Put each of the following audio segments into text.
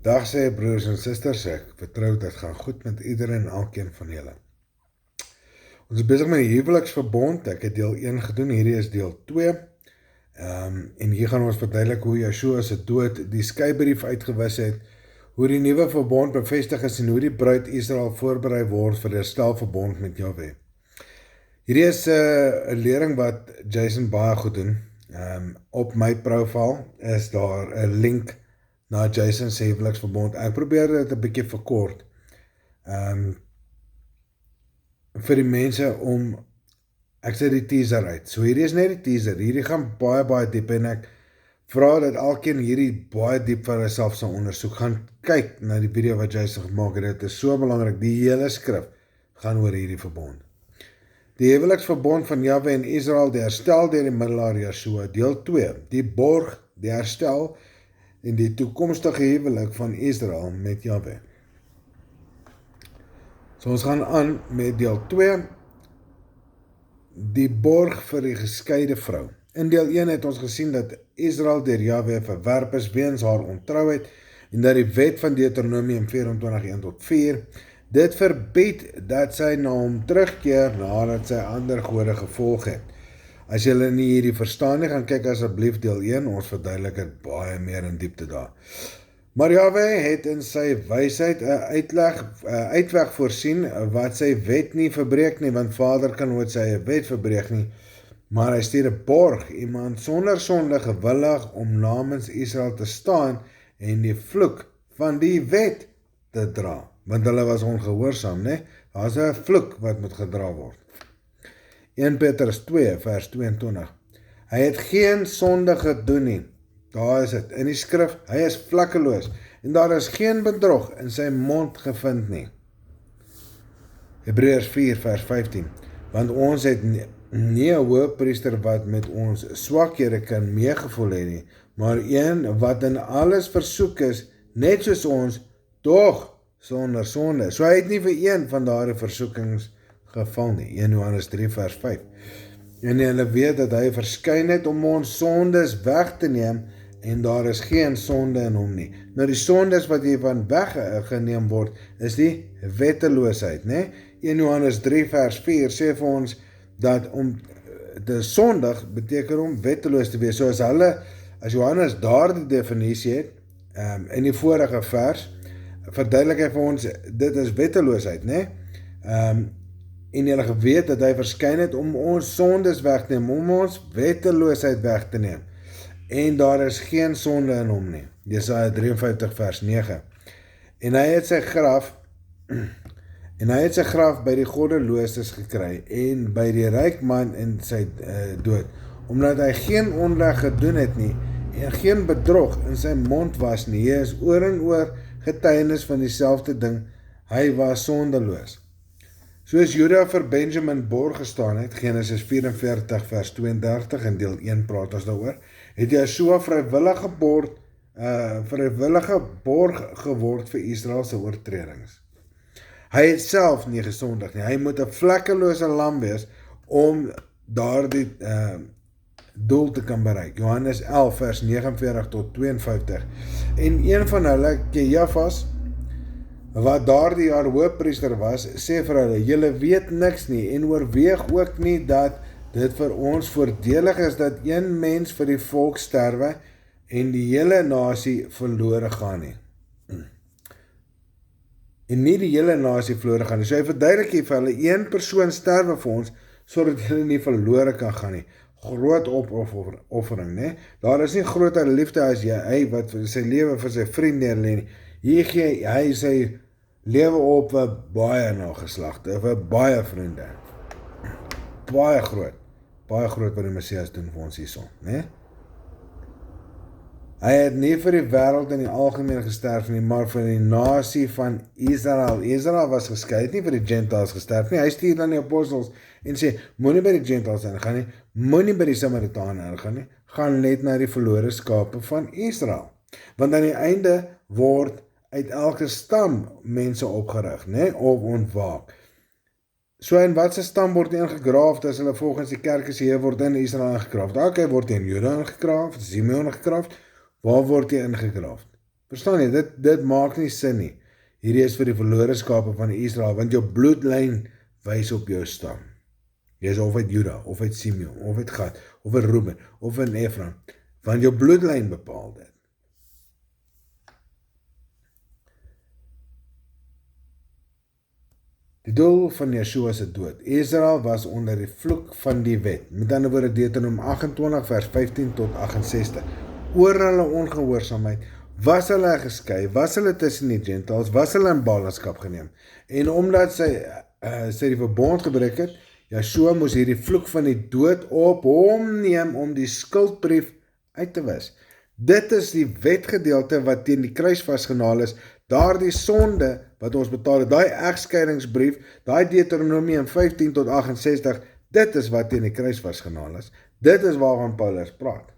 Dag sê broers en susters, ek vertrou dit gaan goed met iedereen en elkeen van julle. Ons is besig met die huweliksverbond, ek het deel 1 gedoen, hierdie is deel 2. En hier gaan ons verduidelik hoe Yeshua se dood die skeibrief uitgewis het, hoe die nuwe verbond bevestig is en hoe die bruid Israel voorberei word vir die herstelverbond met Jahwe. Hierdie is 'n lering wat Jason baie goed doen. Op my profiel is daar 'n link na Jason se huweliksverbond. Ek probeer dit 'n bietjie verkort. Vir die mense om, ek sê die teaser uit. So hierdie is net die teaser. Hierdie gaan baie diep en ek vra dat elkeen hierdie baie diep vir homself sal ondersoek. Gaan kyk na die video wat Jason gemaak het. Dit is so belangrik. Die hele skrif gaan oor hierdie verbond. Die huweliksverbond van Jahwe en Israel, die herstel deur die middelaar Yeshua, deel 2, die borg, die herstel en die toekomstige huwelik van Israel met Jahwe. So ons gaan aan met deel 2, die borg vir die geskeide vrou. In deel 1 het ons gesien dat Israel deur Jahwe verwerp is weens haar ontrouheid en dat die wet van Deuteronomium 24:1-4 dit verbied dat sy na hom terugkeer nadat sy ander gode gevolg het. As julle nie hierdie verstaan nie, gaan kyk asseblief deel 1, ons verduidelik dit baie meer in diepte daar. Maar Jahwe het in sy wysheid 'n uitweg voorsien wat sy wet nie verbreek nie, want Vader kan nooit sy wet verbreek nie, maar hy stuur 'n borg, iemand sonder sonde gewillig om namens Israel te staan en die vloek van die wet te dra, want hulle was ongehoorsaam, né? Daar's 'n vloek wat moet gedra word. 1 Petrus 2 vers 22. Hy het geen sonde gedoen nie. Daar is dit, in die skrif, hy is vlekkeloos, en daar is geen bedrog in sy mond gevind nie. Hebreërs 4 vers 15. Want ons het nie 'n hoëpriester wat met ons swakhede kan meegevoel hê nie, maar een wat in alles versoek is, net soos ons, tog sonder sonde. So hy het nie vir een van daardie versoekings geval nie. 1 Johannes 3 vers 5. En hulle weet dat hy verskyn het om ons sondes weg te neem, en daar is geen sonde in hom nie. Nou die sondes wat hiervan weggeneem word, is die wetteloosheid, né? 1 Johannes 3 vers 4 sê vir ons dat om te sondig beteken om wetteloos te wees. So as Johannes daardie definisie het, in die vorige vers, verduidelik hy vir ons, dit is wetteloosheid, né? En julle geweet dat hy verskyn het om ons sondes weg te neem, om ons wetteloosheid weg te neem. En daar is geen sonde in hom nie. Jesaja 53 vers 9. En hy het sy graf by die goddeloses gekry en by die ryk man in sy dood, omdat hy geen onreg gedoen het nie en geen bedrog in sy mond was nie. Hy is oor en oor getuienis van dieselfde ding, hy was sondeloos. Soos Juda vir Benjamin borg gestaan het, Genesis 44 vers 32 en deel 1 praat ons daaroor, het Yeshua vrywillige borg geword vir Israel se oortredings. Hy het self nie gesondig nie, hy moet 'n vlekkelose lam wees om daardie doel te kan bereik. Johannes 11 vers 49-52. En een van hulle, Kejafas, wat daardie jaar hoofpriester was, sê vir hulle, julle weet niks nie en oorweeg ook nie dat dit vir ons voordelig is dat een mens vir die volk sterwe en die hele nasie verlore gaan nie. En nie die hele nasie verlore gaan nie. So hy verduidelik hier vir hulle, een persoon sterwe vir ons, sodat hulle nie verlore kan gaan nie. Groot opoffering, né? Daar is nie groter liefde as hy wat sy lewe vir sy vriend neerlê nie. Hier gee hy sy lewe op vir baie nageslagte, vir baie vriende. Baie groot wat die Messias doen vir ons hierson, né? Hy het nie vir die wêreld in die algemeen gesterf nie, maar vir die nasie van Israel. Israel was geskei, het nie vir die Gentiles gesterf nie. Hy stuur dan die apostels en sê, moenie by die Gentiles ingaan nie, moenie by die Samaritane ingaan nie, gaan net na die verlore skape van Israel. Want aan die einde word uit elke stam mense opgerig, né, of ontwaak. So in wat se stam word ingegraaf, as hulle volgens die kerk is hier, word in Israel ingegraaf. Daar word in Juda ingegraaf, Simeon ingegraaf, waar word jy ingegraaf? Verstaan jy, dit maak nie sin nie. Hierdie is vir die verlore skape van Israel, want jou bloedlyn wys op jou stam. Jy is of uit Juda, of uit Simeon, of uit Gad, of uit Reuben, of in Efraim, want jou bloedlyn bepaal dit. Die doel van Yeshua se dood. Israel was onder die vloek van die wet. Met ander woorde Deuteronomium 28 vers 15 tot 68. Oor hulle ongehoorsaamheid was hulle geskei, was hulle tussen die Gentiles, was hulle in ballingskap geneem. En omdat sy die verbond gebreek het, Yeshua moes hierdie vloek van die dood op hom neem om die skuldbrief uit te wis. Dit is die wetgedeelte wat teen die kruis vasgenaal is, daardie sonde wat ons betaal het, daai egskeidingsbrief, daai Deuteronomium 15 tot 68, dit is wat teen die kruis vasgenaal is. Dit is waarvan Paulus praat.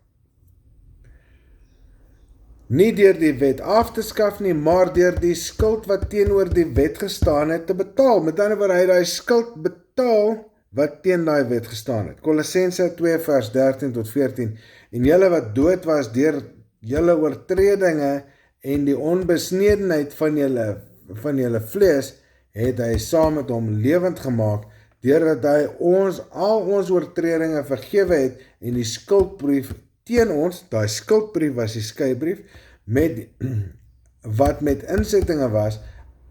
Nie deur die wet af te skaf nie, maar deur die skuld wat teenoor die wet gestaan het te betaal. Met ander woorde, hy het daai skuld betaal wat teen daai wet gestaan het. Kolossense 2 vers 13 tot 14. En julle wat dood was deur julle oortredinge en die onbesnedenheid van julle vlees, het hy saam met hom lewend gemaak, deurdat hy al ons oortredinge vergewe het en die skuldbrief teen ons, daai skuldbrief was die skeibrief, wat met insettinge was,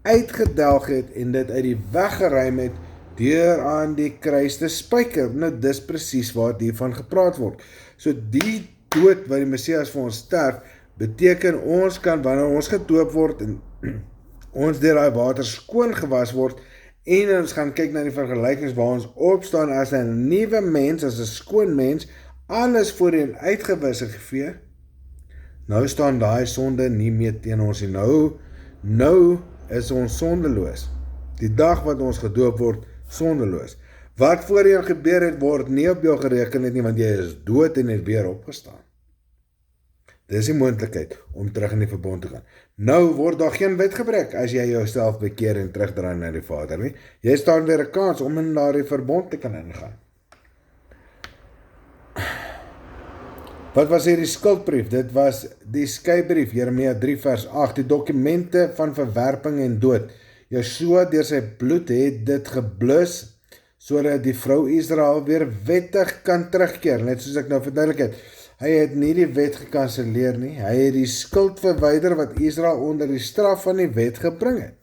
uitgedelg het en dit uit die weg geruim het, deur aan die kruis te spyker. Nou, dis presies wat hiervan gepraat word. So die dood wat die Messias vir ons sterf, beteken ons kan, wanneer ons gedoop word en ons deur daai water skoon gewas word, en ons gaan kyk na die vergelykings waar ons opstaan as 'n nuwe mens, as 'n skoon mens, alles voorheen uitgewis en gevee. Nou staan daai sonde nie meer teen ons nie. Nou is ons sondeloos. Die dag wat ons gedoop word, sondeloos. Wat voorheen gebeur het, word nie op jou gereken het nie, want jy is dood en het weer opgestaan. Dis die moontlikheid om terug in die verbond te gaan. Nou word daar geen wet gebreek as jy jouself bekeer en terugdraai na die Vader nie. Jy staan weer 'n kans om in daardie verbond te kan ingaan. Wat was hierdie skuldbrief? Dit was die skeibrief, Jeremia 3 vers 8, die dokumente van verwerping en dood. Yeshua deur sy bloed het dit geblus, sodat die vrou Israel weer wettig kan terugkeer, net soos ek nou verduidelik het. Hy het nie die wet gekanselleer nie, hy het die skuld verwyder wat Israel onder die straf van die wet gebring het.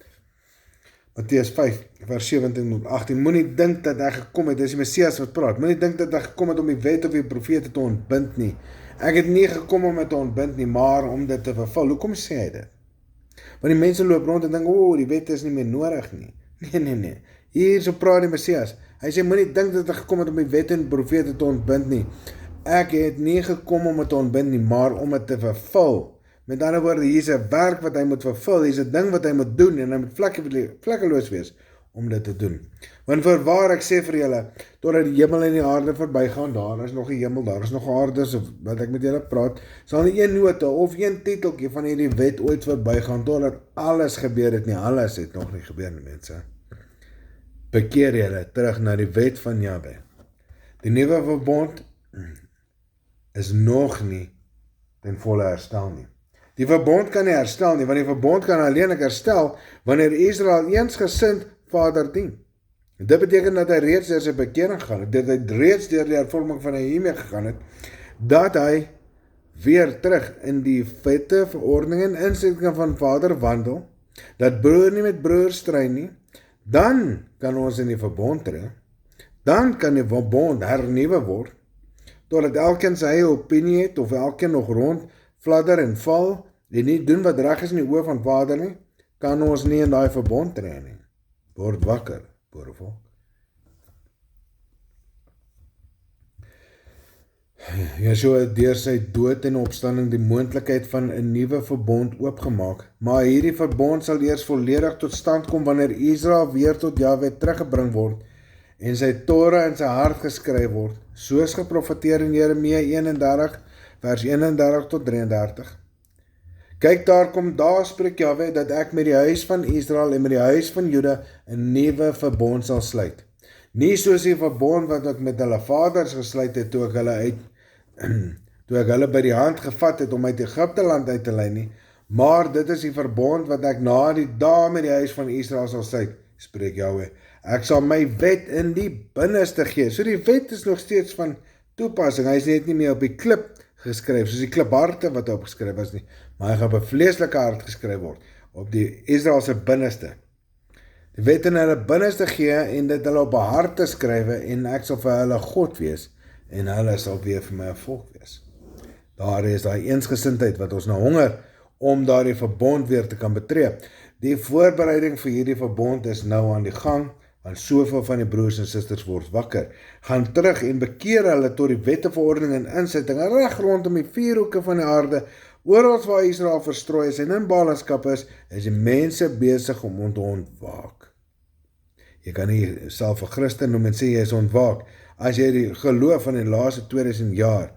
Matteus 5 vers 17 tot 18, moenie dink dat hy gekom het, dis die Messias wat praat, moenie dink dat hy gekom het om die wet of die profete te ontbind nie. Ek het nie gekom om dit te ontbind nie, maar om dit te vervul. Hoekom sê hy dit? Want die mense loop rond en dink, die wet is nie meer nodig nie. Nee. Hier so praat die Messias. Hy sê, moenie dink dat hy gekom het om die wet en profete te ontbind nie. Ek het nie gekom om dit te ontbind nie, maar om dit te vervul. Met ander woorde, hier is 'n werk wat hy moet vervul, hier is 'n ding wat hy moet doen, en hy moet vlekkeloos wees om dit te doen. Want voorwaar ek sê vir julle, totdat die hemel en die aarde verbygaan, daar is nog 'n hemel, daar is nog 'n aarde, so wat ek met julle praat, sal nie een note of een titeltjie van hierdie wet ooit verbygaan, totdat alles gebeur het nie. Alles het nog nie gebeur nie, mense. Bekeer julle terug na die wet van Jahwe. Die nuwe verbond is nog nie ten volle herstel nie. Die verbond kan nie herstel nie, want die verbond kan alleenlik herstel wanneer Israel eensgesind Vader dien. En dit beteken dat hy reeds deur sy bekering gegaan het, dat hy reeds deur die hervorming van Nehemia gegaan het, dat hy weer terug in die wette, verordeninge en insettinge van Vader wandel, dat broer nie met broer stry nie, dan kan ons in die verbond tree, dan kan die verbond hernuwe word, totdat elkeen sy eie opinie het, of elkeen nog rond fladder en val, en nie doen wat reg is in die oë van Vader nie, kan ons nie in daai verbond tree nie. Word wakker, boerevolk. Yeshua het deur sy dood en opstanding die moontlikheid van 'n nuwe verbond oopgemaak, maar hierdie verbond sal eers volledig tot stand kom wanneer Israel weer tot Jahwe teruggebring word en sy Torah in sy hart geskryf word, soos geprofeteer in Jeremia 31 vers 31 tot 33. Kyk, daar spreek Jahwe dat ek met die huis van Israel en met die huis van Juda 'n nuwe verbond sal sluit. Nie soos die verbond wat ek met hulle vaders gesluit het toe ek hulle by die hand gevat het om uit Egipte land uit te lei nie, Maar dit is die verbond wat ek na die dae met die huis van Israel sal sluit, spreek Jahwe. Ek sal my wet in die binneste gee. So die wet is nog steeds van toepassing. Hy is net nie meer op die klip geskryf, soos die klipharte wat opgeskryf was nie, maar hy gaan op 'n vleeslike hart geskryf word, op die Israelse binneste. Die wet in hulle binneste gee en dit hulle op 'n harte skrywe en ek sal vir hulle God wees en hulle sal weer vir my 'n volk wees. Daar is daai eensgesindheid wat ons nou honger om daardie verbond weer te kan betree. Die voorbereiding vir hierdie verbond is nou aan die gang, want soveel van die broers en susters word wakker, gaan terug en bekeer hulle tot die wette, verordening en insettinge reg rondom die vier hoeke van die aarde. Oral waar Israel verstrooi is en in ballingskap is die mense besig om te ontwaak. Jy kan nie self 'n Christen noem en sê jy is ontwaak as jy die geloof van die laaste 2000 jaar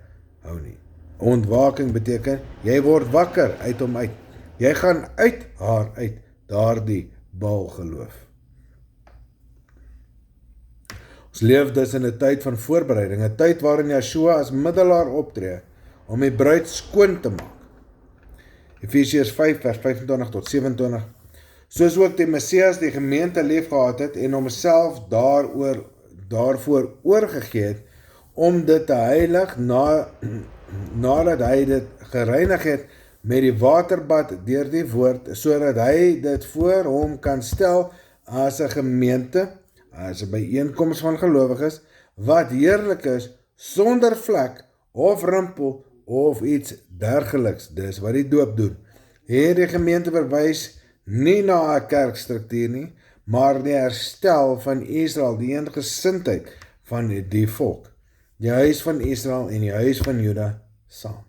hou nie. Ontwaking beteken, jy word wakker uit hom uit. Jy gaan uit haar uit, daardie Baal geloof. Ons leef dus in 'n tyd van voorbereiding, 'n tyd waarin Yeshua as middelaar optree om die bruid skoon te maak. Efesiërs 5 vers 25 tot 27. Soos ook die Messias die gemeente lief gehad het en homself daarvoor oorgegee het om dit te heilig nadat hy dit gereinig het met die waterbad deur die woord, sodat hy dit voor hom kan stel as 'n gemeente, as 'n byeenkoms van gelowiges, wat heerlik is, sonder vlek of rimpel of iets dergeliks. Dis wat die doop doen. Hierdie gemeente verwys nie na 'n kerkstruktuur nie, maar die herstel van Israel, die eensgesindheid van die volk. Die huis van Israel en die huis van Juda saam.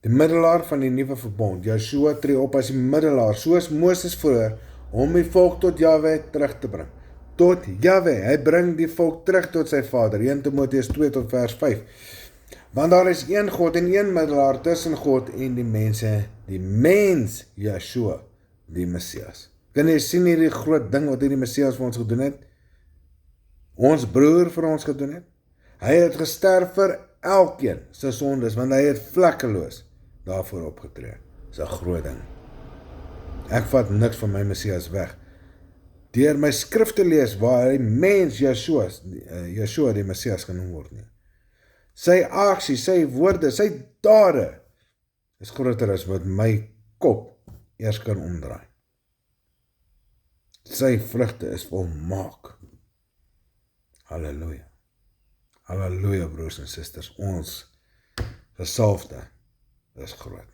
Die middelaar van die nuwe verbond, Yeshua tree op as die middelaar, soos Moses vroeër, om die volk tot Jahwe terug te bring. Tot Jahwe, hy bring die volk terug tot sy Vader, 1 Timoteus 2 tot vers 5. Want daar is een God en een middelaar tussen God en die mense, die mens Yeshua, die Messias. Kan jy sien hierdie groot ding wat hierdie Messias vir ons gedoen het? Ons broer vir ons gedoen het? Hy het gesterf vir elkeen sy sondes, want hy het vlekkeloos daarvoor opgetree. Dis 'n groot ding. Ek vat niks van my Messias weg. Deur my skrif te lees waar hy mens Yeshua die Messias genoem word nie. Sy aksie, sy woorde, sy dade is groter as wat my kop eers kan omdraai. Sy vrugte is volmaak. Halleluja. Halleluja, broers en susters. Ons gesalfde is groot.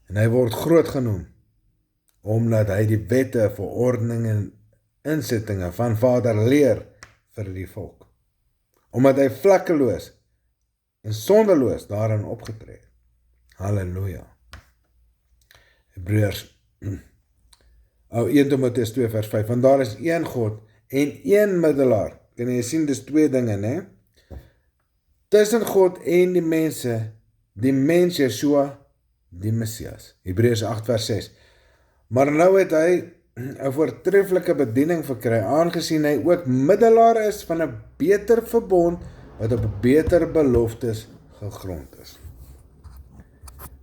En hy word groot genoem omdat hy die wette, verordeninge en insettinge van Vader leer vir die volk. Omdat hy vlekkeloos en sonderloos daarin opgetree het. Halleluja. Hebreërs 1 Timoteus 2 vers 5, want daar is een God en een middelaar. Kan jy sien, dis twee dinge, né? Tussen God en die mense, die mens Yeshua, die Messias. Hebreërs 8 vers 6. Maar nou het hy 'n voortreffelike bediening verkry, aangesien hy ook middelaar is van 'n beter verbond, wat op beter beloftes gegrond is.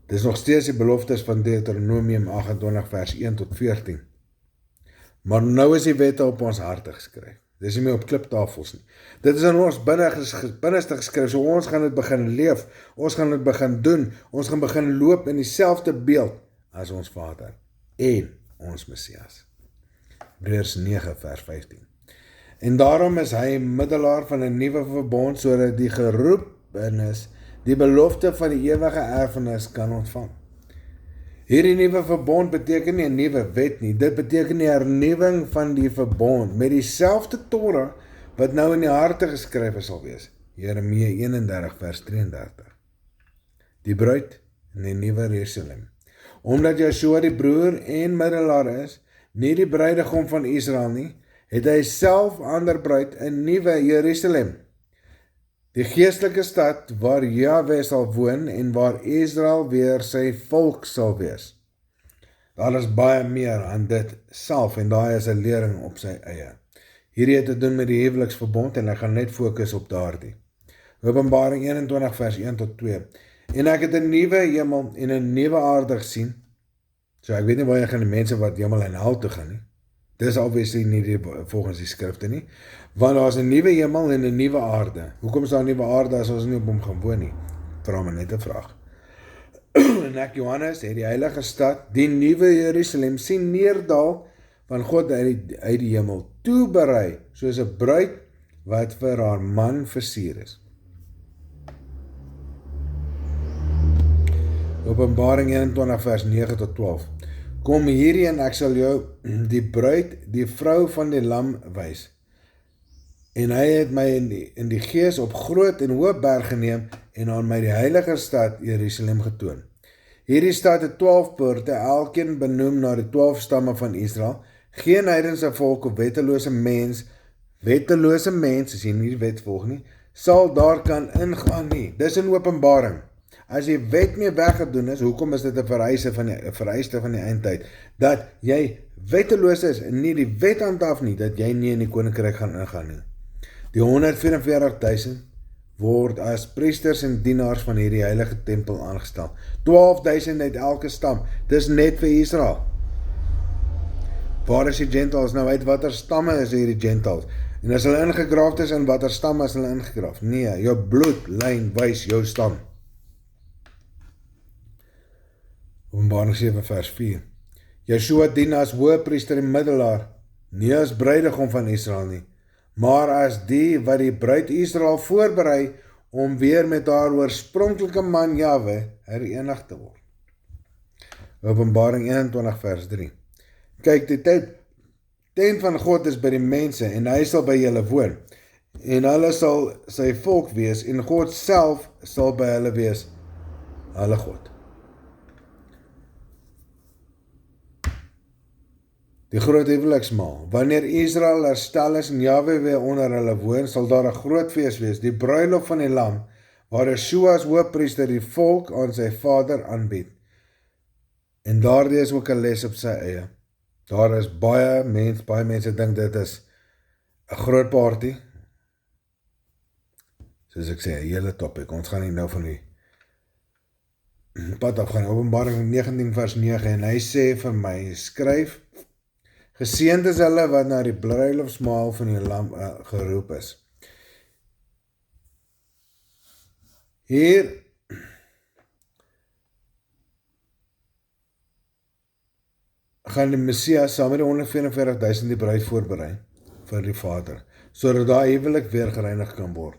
Dis nog steeds die beloftes van Deuteronomium 28 vers 1 tot 14. Maar nou is die wette op ons harte geskryf. Dis nie meer op kliptafels nie. Dit is in ons binneste geskryf, so ons gaan dit begin leef, ons gaan dit begin doen, ons gaan begin loop in dieselfde beeld as ons Vader en ons Messias. Hebreërs 9 vers 15. En daarom is hy middelaar van 'n nuwe verbond, sodat die geroepenes die belofte van die ewige erfenis kan ontvang. Hierdie nuwe verbond beteken nie 'n nuwe wet nie, dit beteken die hernuwing van die verbond, met dieselfde Torah wat nou in die harte geskryf sal wees. Jeremia 31 vers 33. Die bruid in die nuwe Jerusalem. Omdat Yeshua die broer en middelaar is, nie die bruidegom van Israel nie, het hy self ander bruid in nuwe Jerusalem. Die geestelike stad waar Jahwe sal woon en waar Israel weer sy volk sal wees. Daar is baie meer aan dit self en daai is 'n lering op sy eie. Hierdie het te doen met die huweliksverbond en ek gaan net fokus op daardie. Openbaring 21 vers 1 tot 2. En ek het 'n nuwe hemel en 'n nuwe aarde gesien. So ek weet nie waar jy gaan die mense wat hemel en hel toe gaan nie. Dis obviously nie volgens die skrifte nie. Want daar is 'n nuwe hemel en 'n nuwe aarde. Hoekom is daar 'n nuwe aarde as ons nie op hom gaan woon nie? Vra my net 'n vraag. En ek Johannes het die heilige stad, die nuwe Jerusalem sien neerdal van God uit die hemel toeberei soos 'n bruid wat vir haar man versier is. Openbaring 21 vers 9 tot 12. Kom hierheen, ek sal jou die bruid, die vrou van die lam wys. En hy het my in die gees op groot en hoë berg geneem en aan my die heilige stad Jerusalem getoon. Hierdie stad het 12 poorte, elkeen benoem na die 12 stamme van Israel. Geen heidense volk of wettelose mens, as jy nie die wet volg nie, sal daar kan ingaan nie. Dis in Openbaring. As die wet nie weggedoen is, hoekom is dit 'n vereiste van die eindtyd? Dat jy wetteloos is en nie die wet handhaaf nie, dat jy nie in die koninkryk gaan ingaan nie. Die 144.000 word as priesters en dienaars van hierdie heilige tempel aangestel. 12.000 uit elke stam. Dis net vir Israel. Waar is die Gentiles? Nou uit watter stamme is hierdie Gentiles? En as hulle ingegraafd is, in watter stam is hulle ingegraafd? Nee, jou bloedlyn wys jou stam. Openbaring 7 vers 4. Yeshua dien as hoëpriester en middelaar, nie as bruidegom van Israel nie, maar as die wat die bruid Israel voorberei om weer met haar oorspronklike man Jahwe herenig te word. Openbaring 21 vers 3. Kyk, die tent van God is by die mense en hy sal by julle woon. En hulle sal sy volk wees en God self sal by hulle wees, hulle God. Die groot huweliksmaal. Wanneer Israel herstel is en Jahwe weer onder hulle woon, sal daar 'n groot fees wees, die bruiloft van die lam, waar Yeshua as hoëpriester die volk aan sy Vader aanbied. En daardie is ook 'n les op sy eie. Daar is baie mense dink dit is 'n groot party. Soos ek sê, 'n hele topic. Ons gaan nie nou van die pad af gaan. Openbaring 19 vers 9 en hy sê vir my, skryf, geseënd is hulle wat na die bruilofsmaal van die lam geroep is. Hier gaan die Messias saam met die 144.000 die bruid voorberei vir die Vader, sodat daai huwelik weer gereinig kan word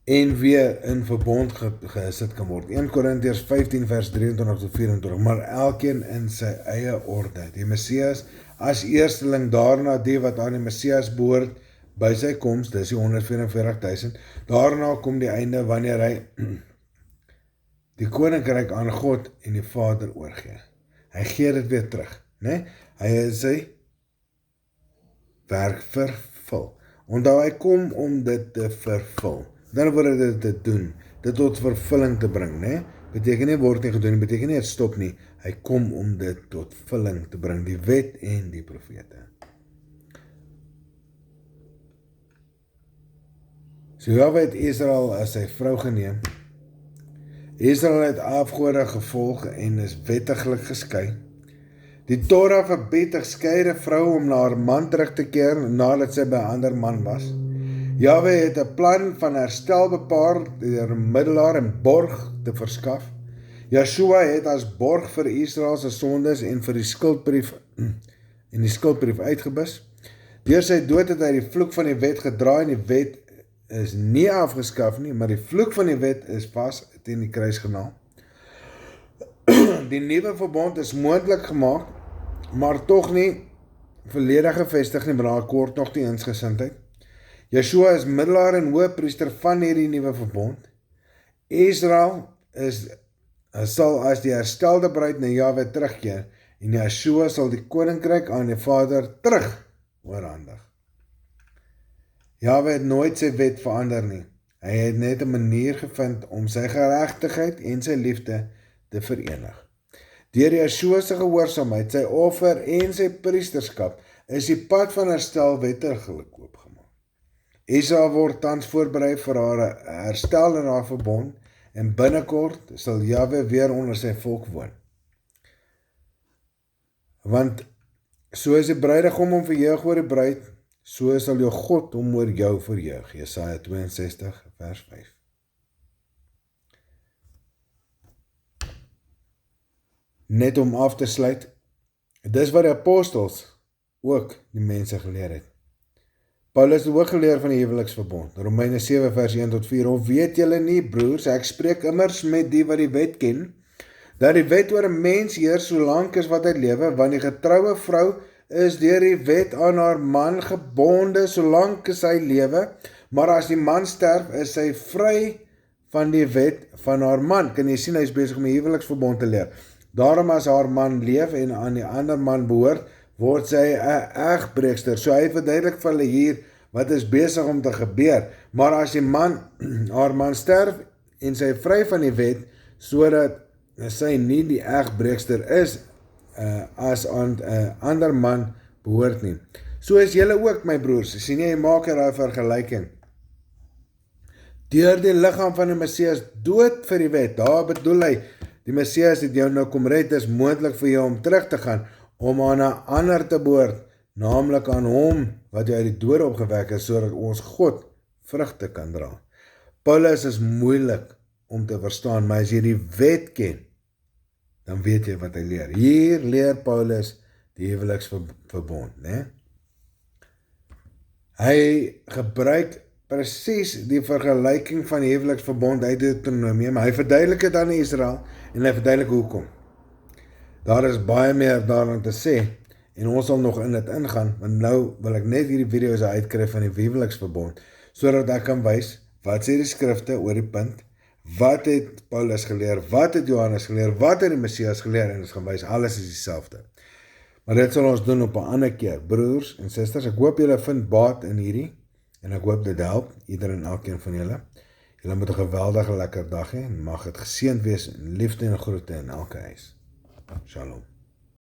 en weer in verbond gesit kan word. 1 Korintiërs 15 vers 23 tot 24, maar elkeen in sy eie orde. Die Messias as eersteling, daarna die wat aan die Messias behoort by sy koms, dis die 144.000. Daarna kom die einde wanneer hy die koninkryk aan God en die Vader oorgee. Hy gee dit weer terug, né? Hy is sy werk vervul. Onthou, hy kom om dit te vervul. Dan word dit te doen, dit tot vervulling te bring, né? Beteken nie word nie gedoen, beteken nie het stop nie. Hy kom om dit tot vulling te bring, die wet en die profete. So Jahwe het Israel as sy vrou geneem. Israel het afgode gevolg en is wettiglik geskei. Die Torah verbied 'n geskeide vrou om na haar man terug te keer nadat sy by 'n ander man was. Jahwe het 'n plan van herstel bepaal deur 'n middelaar en borg te verskaf. Yeshua het as borg vir Israel se sondes en vir die skuldbrief uitgebus. Deur sy dood het hy die vloek van die wet gedra en die wet is nie afgeskaf nie, maar die vloek van die wet is vas teen die kruis genaal. Die nuwe verbond is moontlik gemaak, maar tog nie volledig gevestig nie, maar daar kort nog die eensgesindheid. Yeshua is middelaar en hoëpriester van hierdie nuwe verbond. Israel sal as die herstelde bruid na Jahwe terugkeer en Yeshua sal die koninkryk aan die Vader terug oorhandig. Jahwe het nooit sy wet verander nie. Hy het net 'n manier gevind om sy geregtigheid en sy liefde te verenig. Deur Yeshua se gehoorsaamheid, sy offer en sy priesterskap is die pad van herstel wettiglik oopgemaak. Esau word tans voorberei vir haar herstel in haar verbond en binnekort sal Jahwe weer onder sy volk woon. Want so is die bruidegom om verheug oor die bruid, so sal jou God om oor jou verheug. Jesaja 62 vers 5. Net om af te sluit, dis wat die apostels ook die mense geleer het. Paulus het ook geleer van die huweliksverbond. Romeine 7 vers 1 tot 4. Of weet julle nie, broers, ek spreek immers met die wat die wet ken, dat die wet oor 'n mens heers solank as wat hy lewe, want die getroue vrou is deur die wet aan haar man gebonde solank as hy lewe, maar as die man sterf, is sy vry van die wet van haar man. Kan jy sien, hy is besig om die huweliksverbond te leer. Daarom as haar man leef en aan die ander man behoort, word sy 'n egbreekster. So hy verduidelik vir hulle hier wat is besig om te gebeur. Maar as die man, haar man sterf en sy vry van die wet, sodat sy nie die egbreekster is as aan 'n ander man behoort nie. So is julle ook, my broers. Sien jy, maak daai vergelyking. Deur die liggaam van die Messias dood vir die wet. Daar bedoel hy, die Messias het jou nou kom red, is moontlik vir jou om terug te gaan, om aan 'n ander te behoort, naamlik aan hom wat jou uit die dode opgewek is, sodat ons God vrugte kan dra. Paulus is moeilik om te verstaan, maar as jy die wet ken, dan weet jy wat hy leer. Hier leer Paulus die huweliksverbond, né? Hy gebruik presies die vergelyking van die huweliksverbond uit Deuteronomium. Hy verduidelik dit aan Israel en hy verduidelik hoekom. Daar is baie meer daarin te sê en ons sal nog in dit ingaan, want nou wil ek net hierdie video's uitkry van die huweliksverbond, sodat ek kan wys wat sê die skrifte oor die punt, wat het Paulus geleer, wat het Johannes geleer, wat het die Messias geleer, en ons gaan wys, alles is dieselfde. Maar dit sal ons doen op 'n ander keer. Broers en susters, ek hoop julle vind baat in hierdie, en ek hoop dit help, ieder en elkeen van julle. Julle moet 'n geweldige lekker dag hê, en mag dit geseënd wees, en liefde en groete in elke huis. Shalom.